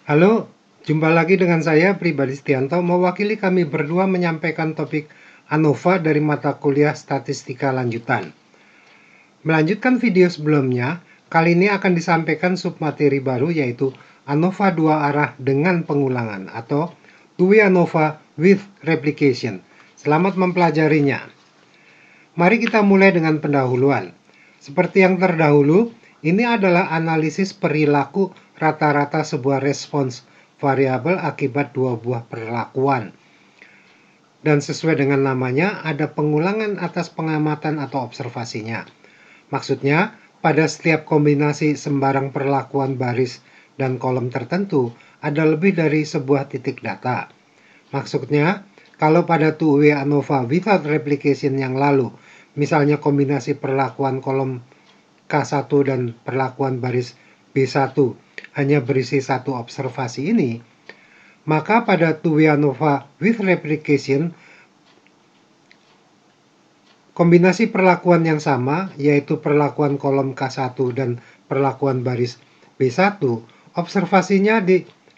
Halo, jumpa lagi dengan saya Pribadi Setianto, mewakili kami berdua menyampaikan topik ANOVA dari mata kuliah Statistika Lanjutan. Melanjutkan video sebelumnya, kali ini akan disampaikan submateri baru yaitu ANOVA dua arah dengan pengulangan atau two-way ANOVA with replication. Selamat mempelajarinya. Mari kita mulai dengan pendahuluan. Seperti yang terdahulu, ini adalah analisis perilaku rata-rata sebuah respons variabel akibat dua buah perlakuan. Dan sesuai dengan namanya, ada pengulangan atas pengamatan atau observasinya. Maksudnya, pada setiap kombinasi sembarang perlakuan baris dan kolom tertentu, ada lebih dari sebuah titik data. Maksudnya, kalau pada two-way ANOVA without replication yang lalu, misalnya kombinasi perlakuan kolom K1 dan perlakuan baris B1 hanya berisi satu observasi ini, maka pada two-way ANOVA with replication, kombinasi perlakuan yang sama, yaitu perlakuan kolom K1 dan perlakuan baris B1, observasinya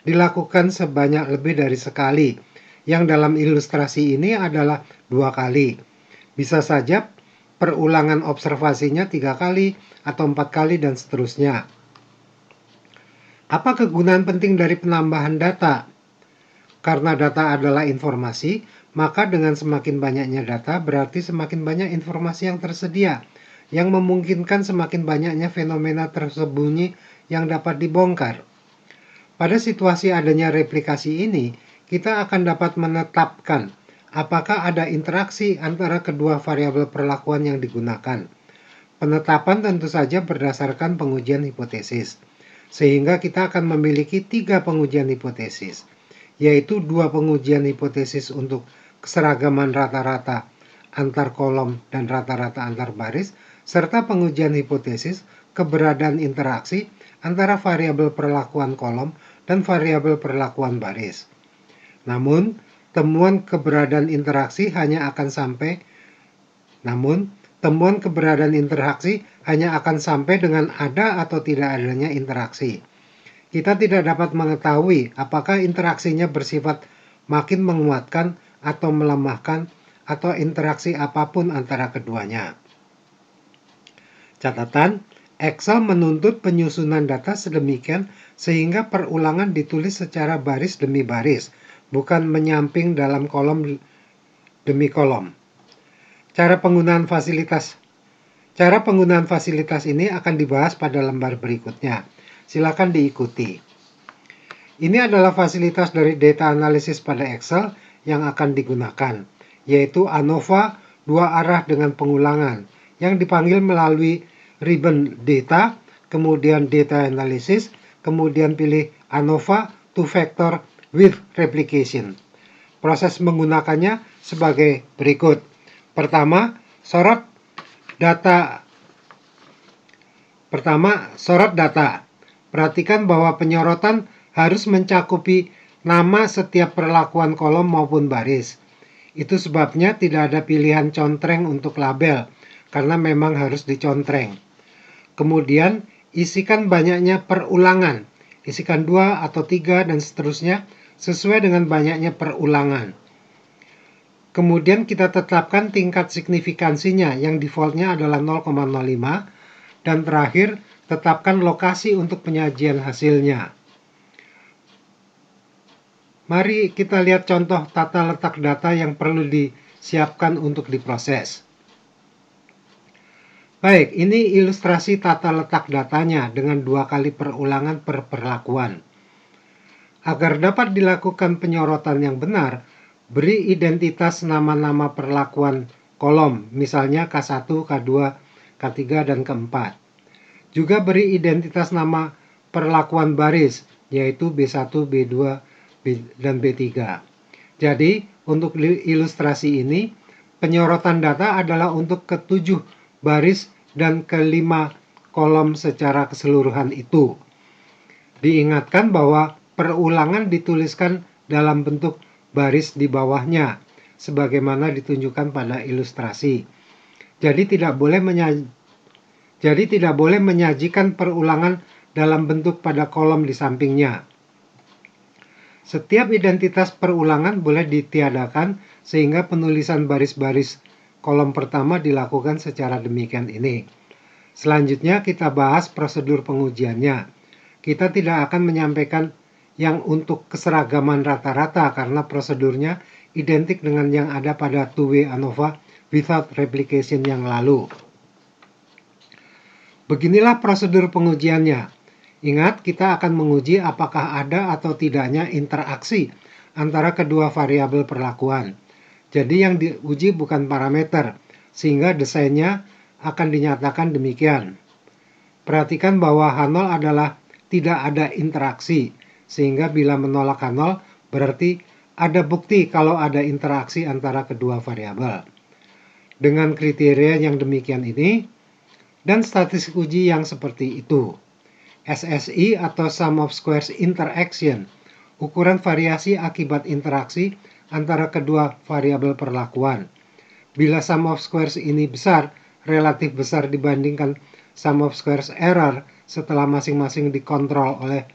dilakukan sebanyak lebih dari sekali, yang dalam ilustrasi ini adalah 2 kali. Bisa saja perulangan observasinya 3 kali atau 4 kali dan seterusnya. Apa kegunaan penting dari penambahan data? Karena data adalah informasi, maka dengan semakin banyaknya data berarti semakin banyak informasi yang tersedia, yang memungkinkan semakin banyaknya fenomena tersembunyi yang dapat dibongkar. Pada situasi adanya replikasi ini, kita akan dapat menetapkan apakah ada interaksi antara kedua variabel perlakuan yang digunakan. Penetapan tentu saja berdasarkan pengujian hipotesis, sehingga kita akan memiliki 3 pengujian hipotesis, yaitu 2 pengujian hipotesis untuk keseragaman rata-rata antar kolom dan rata-rata antar baris, serta pengujian hipotesis keberadaan interaksi antara variabel perlakuan kolom dan variabel perlakuan baris. Namun, temuan keberadaan interaksi hanya akan sampai dengan ada atau tidak adanya interaksi. Kita tidak dapat mengetahui apakah interaksinya bersifat makin menguatkan atau melemahkan atau interaksi apapun antara keduanya. Catatan, Excel menuntut penyusunan data sedemikian sehingga perulangan ditulis secara baris demi baris, bukan menyamping dalam kolom demi kolom. Cara penggunaan fasilitas ini akan dibahas pada lembar berikutnya. Silakan diikuti. Ini adalah fasilitas dari data analisis pada Excel yang akan digunakan, yaitu ANOVA dua arah dengan pengulangan, yang dipanggil melalui ribbon data, kemudian data analysis, kemudian pilih ANOVA two factor with replication. Proses menggunakannya sebagai berikut. Pertama, sorot data. Perhatikan bahwa penyorotan harus mencakupi nama setiap perlakuan kolom maupun baris. Itu sebabnya tidak ada pilihan contreng untuk label, karena memang harus dicontreng. Kemudian, isikan banyaknya perulangan. Isikan 2 atau 3 dan seterusnya sesuai dengan banyaknya perulangan. Kemudian kita tetapkan tingkat signifikansinya yang defaultnya adalah 0,05 dan terakhir tetapkan lokasi untuk penyajian hasilnya. Mari kita lihat contoh tata letak data yang perlu disiapkan untuk diproses. Baik, ini ilustrasi tata letak datanya dengan 2 kali perulangan per perlakuan. Agar dapat dilakukan penyorotan yang benar, beri identitas nama-nama perlakuan kolom, misalnya K1, K2, K3, dan K4. Juga beri identitas nama perlakuan baris, yaitu B1, B2, dan B3. Jadi, untuk ilustrasi ini, penyorotan data adalah untuk ke-7 baris dan ke-5 kolom secara keseluruhan itu. Diingatkan bahwa perulangan dituliskan dalam bentuk baris di bawahnya, sebagaimana ditunjukkan pada ilustrasi. Jadi tidak boleh menyajikan perulangan dalam bentuk pada kolom di sampingnya. Setiap identitas perulangan boleh ditiadakan sehingga penulisan baris-baris kolom pertama dilakukan secara demikian ini. Selanjutnya kita bahas prosedur pengujiannya. Kita tidak akan menyampaikan yang untuk keseragaman rata-rata karena prosedurnya identik dengan yang ada pada two-way ANOVA without replication yang lalu. Beginilah prosedur pengujiannya. Ingat, kita akan menguji apakah ada atau tidaknya interaksi antara kedua variabel perlakuan. Jadi yang diuji bukan parameter, sehingga desainnya akan dinyatakan demikian. Perhatikan bahwa H0 adalah tidak ada interaksi, sehingga bila menolak H0 berarti ada bukti kalau ada interaksi antara kedua variabel. Dengan kriteria yang demikian ini, dan statistik uji yang seperti itu. SSI atau Sum of Squares Interaction, ukuran variasi akibat interaksi antara kedua variabel perlakuan. Bila Sum of Squares ini besar, relatif besar dibandingkan Sum of Squares error setelah masing-masing dikontrol oleh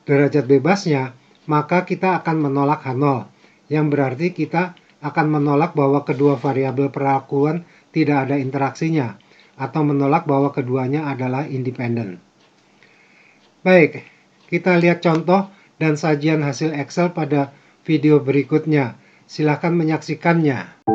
derajat bebasnya, maka kita akan menolak H0, yang berarti kita akan menolak bahwa kedua variabel perlakuan tidak ada interaksinya, atau menolak bahwa keduanya adalah independen. Baik, kita lihat contoh dan sajian hasil Excel pada video berikutnya. Silakan menyaksikannya.